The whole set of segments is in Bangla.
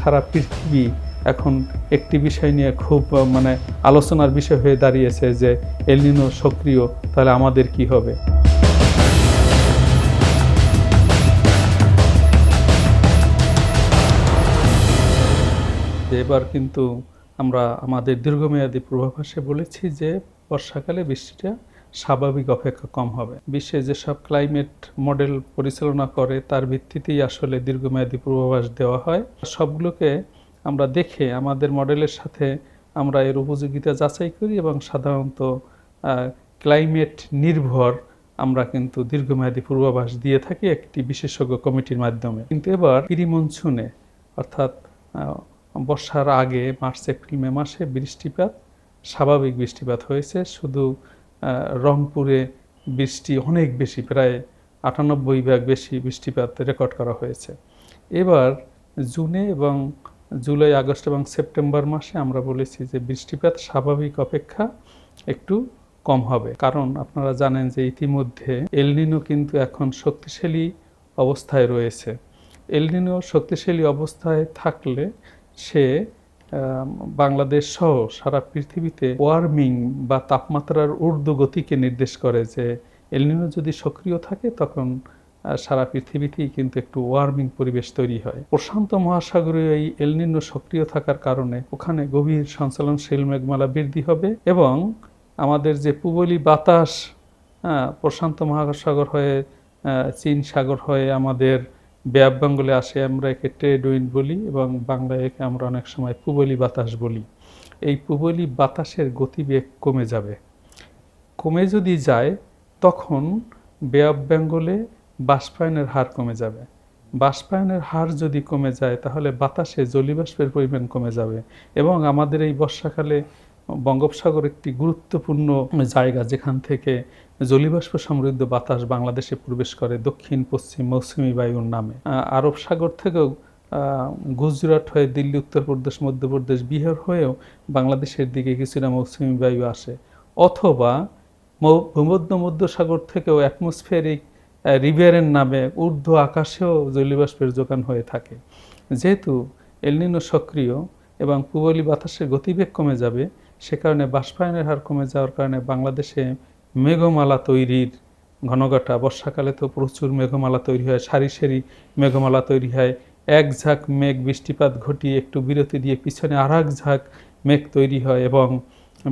সারা পৃথিবী এখন একটি বিষয় নিয়ে খুব আলোচনার বিষয় হয়ে দাঁড়িয়েছে যে এল নিনো সক্রিয়, তাহলে আমাদের কি হবে। এবার কিন্তু আমরা আমাদের দীর্ঘমেয়াদী পূর্বাভাসে বলেছি যে বর্ষাকালে বৃষ্টিটা স্বাভাবিক অপেক্ষা কম হবে। বিশ্বে যেসব ক্লাইমেট মডেল পরিচালনা করে তার ভিত্তিতেই আসলে দীর্ঘমেয়াদী পূর্বাভাস দেওয়া হয়। সবগুলোকে আমরা দেখে আমাদের মডেলের সাথে আমরা এর উপযোগিতা যাচাই করি এবং সাধারণত ক্লাইমেট নির্ভর আমরা কিন্তু দীর্ঘমেয়াদী পূর্বাভাস দিয়ে থাকি একটি বিশেষজ্ঞ কমিটির মাধ্যমে। কিন্তু এবার প্রি মনসুনে অর্থাৎ বর্ষার আগে মার্চ এপ্রিল মে মাসে বৃষ্টিপাত স্বাভাবিক বৃষ্টিপাত হয়েছে। শুধু রংপুরে বৃষ্টি অনেক বেশি, প্রায় 98 ভাগ বেশি বৃষ্টিপাত রেকর্ড করা হয়েছে। এবার জুনে এবং জুলাই আগস্ট এবং সেপ্টেম্বর মাসে আমরা বলেছি যে বৃষ্টিপাত স্বাভাবিক অপেক্ষা একটু কম হবে, কারণ আপনারা জানেন যে ইতিমধ্যে এল নিনো কিন্তু এখন শক্তিশালী অবস্থায় রয়েছে। এল নিনো শক্তিশালী অবস্থায় থাকলে সে বাংলাদেশ সহ সারা পৃথিবীতে ওয়ার্মিং বা তাপমাত্রার ঊর্ধ্বগতিকে নির্দেশ করে যে এল নিনো যদি সক্রিয় থাকে তখন সারা পৃথিবীতেই কিন্তু একটু ওয়ার্মিং পরিবেশ তৈরি হয়। প্রশান্ত মহাসাগরীয় এই এল নিনো সক্রিয় থাকার কারণে ওখানে গভীর সঞ্চালনশীল মেঘমালা বৃদ্ধি হবে এবং আমাদের যে পূবলি বাতাস প্রশান্ত মহাসাগর হয়ে চীন সাগর হয়ে আমাদের বে অফ বেঙ্গলে আসে, আমরা একে ট্রেড উইন্ড বলি এবং বাংলায় একে আমরা অনেক সময় পূবলি বাতাস বলি। এই পূবলি বাতাসের গতিবেগ কমে যাবে। কমে যদি যায় তখন বে অফ বেঙ্গলে বাষ্পায়নের হার কমে যাবে। বাষ্পায়নের হার যদি কমে যায় তাহলে বাতাসে জলীয়বাষ্পের পরিমাণ কমে যাবে এবং আমাদের এই বর্ষাকালে বঙ্গোপসাগর একটি গুরুত্বপূর্ণ জায়গা যেখান থেকে জলীয়বাষ্প সমৃদ্ধ বাতাস বাংলাদেশে প্রবেশ করে দক্ষিণ পশ্চিম মৌসুমী বায়ুর নামে। আরব সাগর থেকেও গুজরাট হয়ে দিল্লি, উত্তরপ্রদেশ, মধ্যপ্রদেশ, বিহার হয়েও বাংলাদেশের দিকে কিছুটা মৌসুমী বায়ু আসে, অথবা ভূমধ্য মধ্যসাগর থেকেও অ্যাটমসফিয়ারিক রিভারের নামে ঊর্ধ্ব আকাশেও জলীয়বাষ্পের যোগান হয়ে থাকে। যেহেতু এল নিনো সক্রিয় এবং পূবলি বাতাসের গতিবেগ কমে যাবে, সে কারণে বাষ্পায়নের হার কমে যাওয়ার কারণে বাংলাদেশে মেঘমালা তৈরির ঘনঘটা, বর্ষাকালে তো প্রচুর মেঘমালা তৈরি হয়, সারি সারি মেঘমালা তৈরি হয়। এক ঝাঁক মেঘ বৃষ্টিপাত ঘটিয়ে একটু বিরতি দিয়ে পিছনে আর এক ঝাঁক মেঘ তৈরি হয় এবং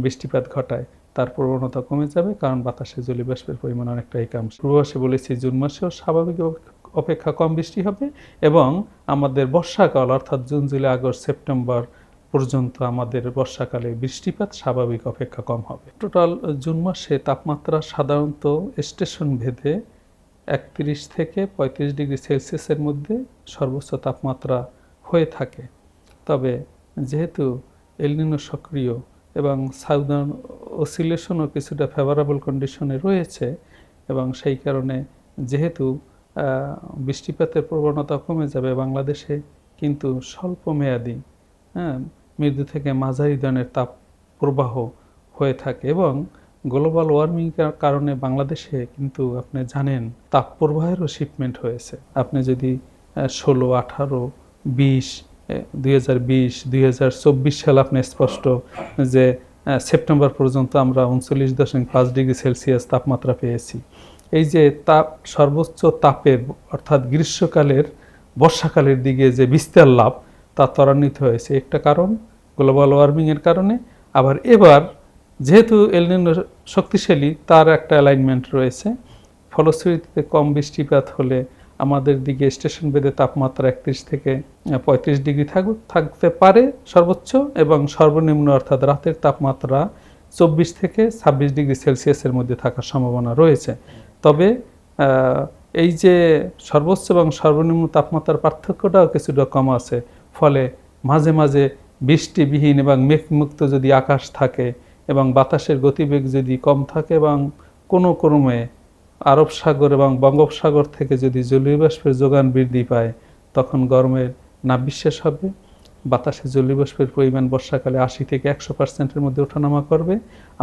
বৃষ্টিপাত ঘটায়। তার প্রবণতা কমে যাবে কারণ বাতাসে জলীয়বাষ্পের পরিমাণ অনেকটাই কম। পূর্বাভাসে বলেছি জুন মাসেও স্বাভাবিক অপেক্ষা কম বৃষ্টি হবে এবং আমাদের বর্ষাকাল অর্থাৎ জুন, জুলাই, আগস্ট, সেপ্টেম্বর পর্যন্ত আমাদের বর্ষাকালে বৃষ্টিপাত স্বাভাবিক অপেক্ষা কম হবে। টোটাল জুন মাসে তাপমাত্রা সাধারণত স্টেশন ভেদে 31 থেকে 35 ডিগ্রি সেলসিয়াসের মধ্যে সর্বোচ্চ তাপমাত্রা হয়ে থাকে। তবে যেহেতু এল নিনো সক্রিয় এবং সাউদার্ন অসিলেশনও কিছুটা ফেভারেবল কন্ডিশনে রয়েছে এবং সেই কারণে যেহেতু বৃষ্টিপাতের প্রবণতা কমে যাবে, বাংলাদেশে কিন্তু স্বল্প মেয়াদী মৃদু থেকে মাঝারি ধরনের তাপ প্রবাহ হয়ে থাকে এবং গ্লোবাল ওয়ার্মিংয়ের কারণে বাংলাদেশে কিন্তু আপনি জানেন তাপ প্রবাহেরও শিপমেন্ট হয়েছে। আপনি যদি 16, 18, 20, 2020, 2024 সাল আপনি স্পষ্ট যে সেপ্টেম্বর পর্যন্ত আমরা 39.5 ডিগ্রি সেলসিয়াস তাপমাত্রা পেয়েছি। এই যে তাপ সর্বোচ্চ তাপের অর্থাৎ গ্রীষ্মকালের বর্ষাকালের দিকে যে বিস্তার লাভ তা ত্বরান্বিত হয়েছে, একটা কারণ গ্লোবাল ওয়ার্মিংয়ের কারণে। আবার এবার যেহেতু এল নিনো শক্তিশালী তার একটা অ্যালাইনমেন্ট রয়েছে, ফলশ্রুতিতে কম বৃষ্টিপাত হলে আমাদের দিকে স্টেশন ভেদে তাপমাত্রা 31 থেকে 35 ডিগ্রি থাকতে পারে সর্বোচ্চ এবং সর্বনিম্ন অর্থাৎ রাতের তাপমাত্রা 24 থেকে 26 ডিগ্রি সেলসিয়াসের মধ্যে থাকার সম্ভাবনা রয়েছে। তবে এই যে সর্বোচ্চ এবং সর্বনিম্ন তাপমাত্রার পার্থক্যটাও কিছুটা কম আছে, ফলে মাঝে মাঝে বৃষ্টিবিহীন এবং মেঘমুক্ত যদি আকাশ থাকে এবং বাতাসের গতিবেগ যদি কম থাকে এবং কোনো ক্রমে আরব সাগর এবং বঙ্গোপসাগর থেকে যদি জলীয়বাষ্পের যোগান বৃদ্ধি পায় তখন গরমের নাভিশ্বাস হবে। বাতাসে জলীয়বাষ্পের পরিমাণ বর্ষাকালে 80 থেকে 100%-এর মধ্যে ওঠানামা করবে।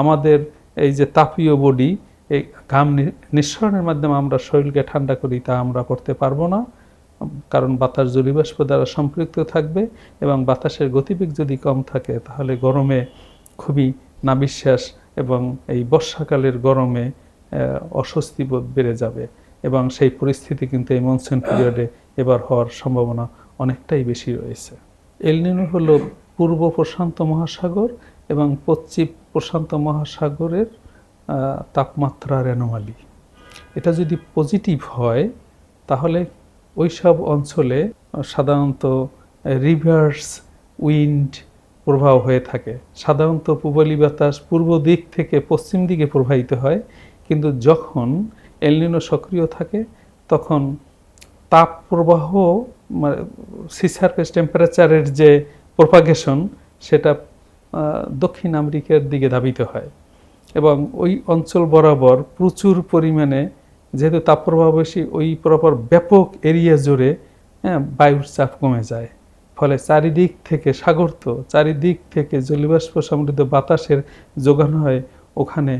আমাদের এই যে তাপীয় বডি, এই ঘাম নিঃসরণের মাধ্যমে আমরা শরীরকে ঠান্ডা করি, তা আমরা করতে পারবো না। কারণ বাতাস জলীয়বাষ্প দ্বারা সম্পৃক্ত থাকবে এবং বাতাসের গতিবেগ যদি কম থাকে তাহলে গরমে খুবই নাভিশ্বাস এবং এই বর্ষাকালের গরমে অস্বস্তি বোধ বেড়ে যাবে এবং সেই পরিস্থিতি কিন্তু এই মনসুন পিরিয়ডে এবার হওয়ার সম্ভাবনা অনেকটাই বেশি রয়েছে। এল নিনো হলো পূর্ব প্রশান্ত মহাসাগর এবং পশ্চিম প্রশান্ত মহাসাগরের তাপমাত্রার অ্যানোমালি। এটা যদি পজিটিভ হয় তাহলে ওই সব অঞ্চলে সাধারণত রিভার্স উইন্ড প্রবাহ হয়ে থাকে। সাধারণত পূবালি বাতাস পূর্ব দিক থেকে পশ্চিম দিকে প্রবাহিত হয়, কিন্তু যখন এল নিনো সক্রিয় থাকে তখন তাপ প্রবাহ সি সারফেস টেম্পারেচারের যে প্রপাগেশন সেটা দক্ষিণ আমেরিকার দিকে ধাবিত হয় এবং ওই অঞ্চল বরাবর প্রচুর পরিমাণে, যেহেতু তাপপ্রবাহ বেশি, ওই বরাবর ব্যাপক এরিয়া জুড়ে বায়ুর চাপ কমে যায়। ফলে চারিদিক থেকে চারিদিক থেকে জলীয়বাষ্প সমৃদ্ধ বাতাসের যোগান হয়, ওখানে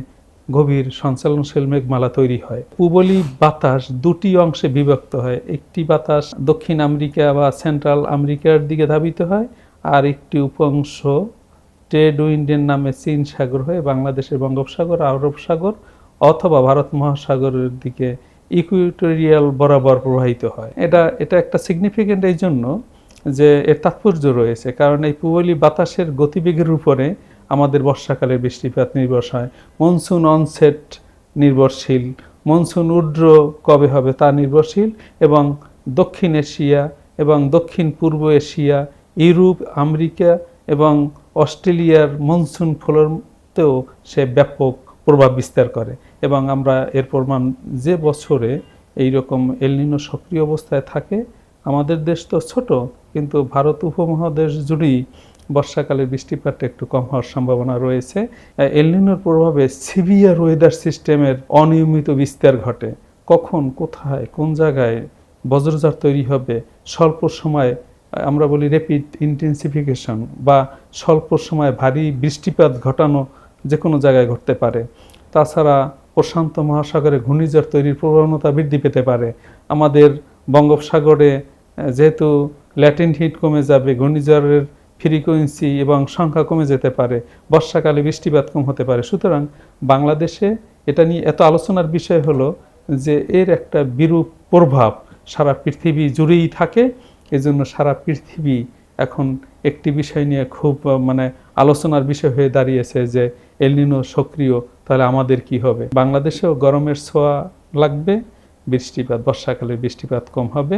গভীর সঞ্চালনশীল মেঘমালা তৈরি হয়। পূবলি বাতাস দুটি অংশে বিভক্ত হয়, একটি বাতাস দক্ষিণ আমেরিকা বা সেন্ট্রাল আমেরিকার দিকে ধাবিত হয়, আর একটি উপাংশ ট্রেড উইন্ডের নামে চীন সাগর হয়ে বাংলাদেশের বঙ্গোপসাগর, আরব সাগর অথবা ভারত মহাসাগরের দিকে ইকুয়েটোরিয়াল বরাবর প্রবাহিত হয়। এটা একটা সিগনিফিক্যান্ট এই জন্য যে এর তাৎপর্য রয়েছে, কারণ এই পূবলি বাতাসের গতিবেগের উপরে আমাদের বর্ষাকালের বৃষ্টিপাত নির্ভর হয়। মনসুন অনসেট নির্ভরশীল, মনসুন উড্র কবে হবে তা নির্ভরশীল, এবং দক্ষিণ এশিয়া এবং দক্ষিণ পূর্ব এশিয়া, ইউরোপ, আমেরিকা এবং অস্ট্রেলিয়ার মনসুন ফ্লোতেও সে ব্যাপক প্রভাব বিস্তার করে। এবং আমরা এর প্রমাণ যে বছরে এই রকম এল নিনো সক্রিয় অবস্থায় থাকে, আমাদের দেশ তো ছোট, কিন্তু ভারত উপমহাদেশ জুড়েই বর্ষাকালে বৃষ্টিপাতটা একটু কম হওয়ার সম্ভাবনা রয়েছে। এল নিনোর প্রভাবে সিভিয়ার ওয়েদার সিস্টেমের অনিয়মিত বিস্তার ঘটে। কখন, কোথায়, কোন জায়গায় বজ্রঝড় তৈরি হবে, স্বল্প সময় আমরা বলি র্যাপিড ইন্টেন্সিফিকেশন, বা স্বল্প সময় ভারী বৃষ্টিপাত ঘটানো যে কোনো জায়গায় ঘটতে পারে। তাছাড়া প্রশান্ত মহাসাগরে ঘূর্ণিঝড় তৈরির প্রবণতা বৃদ্ধি পেতে পারে। আমাদের বঙ্গোপসাগরে যেহেতু ল্যাটেন্ট হিট কমে যাবে, ঘূর্ণিঝড়ের ফ্রিকোয়েন্সি এবং সংখ্যা কমে যেতে পারে, বর্ষাকালে বৃষ্টিপাত কম হতে পারে। সুতরাং বাংলাদেশে এটা নিয়ে এত আলোচনার বিষয় হলো যে এর একটা বিরূপ প্রভাব সারা পৃথিবী জুড়েই থাকে। এজন্য সারা পৃথিবী এখন একটি বিষয় নিয়ে খুব আলোচনার বিষয় হয়ে দাঁড়িয়েছে যে এল নিনো সক্রিয়, তাহলে আমাদের কি হবে। বাংলাদেশেও গরমের ছোঁয়া লাগবে, বর্ষাকালে বৃষ্টিপাত কম হবে।